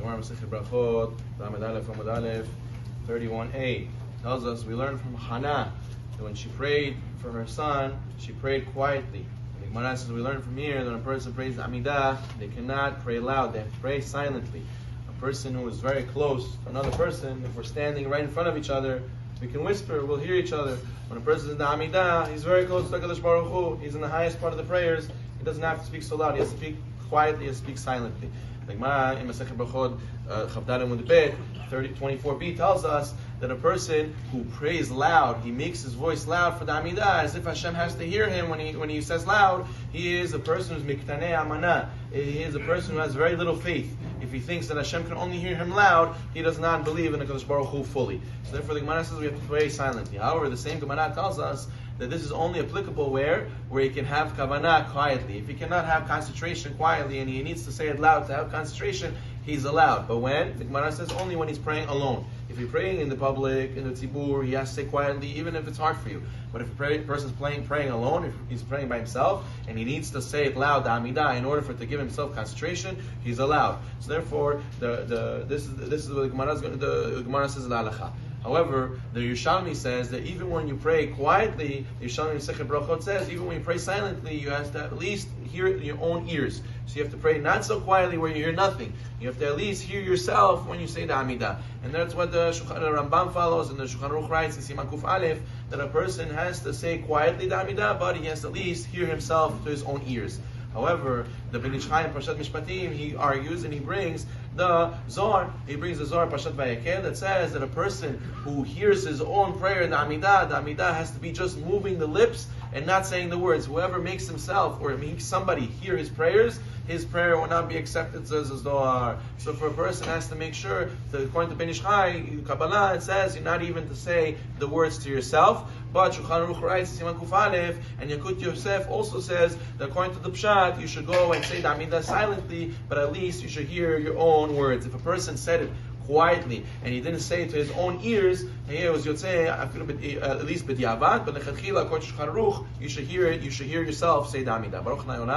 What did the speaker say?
Gemara Masechet Brachot, Amud Aleph, 31a tells us we learn from Hannah that when she prayed for her son, she prayed quietly. And the Gemara says we learn from here that when a person prays Amidah, they cannot pray loud; they have to pray silently. A person who is very close to another person, if we're standing right in front of each other, we can whisper, we'll hear each other. When a person is in the Amidah, he's very close to HaKadosh Baruch Hu, he's in the highest part of the prayers, he doesn't have to speak so loud, he has to speak quietly, he has to speak silently. The Gemara in Masechet Brachot, Chavdal Amud Bet, 24b tells us that a person who prays loud, he makes his voice loud for the Amidah, as if Hashem has to hear him when he says loud, he is a person who's miktanei amana. He is a person who has very little faith. If he thinks that Hashem can only hear him loud, he does not believe in the HaKadosh Baruch Hu fully. So therefore the Gemara says we have to pray silently. However, the same Gemara tells us that this is only applicable where he can have kavanah quietly. If he cannot have concentration quietly and he needs to say it loud to have concentration, he's allowed. But when? The Gemara says only when he's praying alone. If you're praying in the public, in the tzibur, he has to say quietly, even if it's hard for you. But if a person's praying alone, if he's praying by himself, and he needs to say it loud, the Amidah, in order for it to give himself concentration, he's allowed. So therefore, this is what the Gemara says in the halacha. However, the Yerushalmi says that even when you pray quietly, the Yerushalmi in Masechet Brachot says, even when you pray silently, you have to at least hear it in your own ears. So you have to pray not so quietly where you hear nothing. You have to at least hear yourself when you say the Amidah. And that's what the Rambam follows, and the Shulchan Aruch writes in Siman Kuf Aleph, that a person has to say quietly the Amidah, but he has to at least hear himself to his own ears. However, the Ben Ish Chai in Parshat Mishpatim, he argues and he brings the Zohar. He brings the Zohar Parshat Vayekel that says that a person who hears his own prayer, the Amidah has to be just moving the lips and not saying the words. Whoever makes himself or makes somebody hear his prayers, his prayer will not be accepted, says the Zohar. So for a person has to make sure, according to Ben Ish Chai, Kabbalah, it says you're not even to say the words to yourself. But Shulchan Aruch writes, Siman Kuf Aleph, and Yakut Yosef also says that according to the Pshat, you should go and say the Amidah silently, but at least you should hear your own words. If a person said it quietly and he didn't say it to his own ears, it was Yotzei, at least b'diavad, but lechatchila, according to Shulchan Aruch, you should hear it, you should hear yourself say the Amidah. Baruch Nayolam.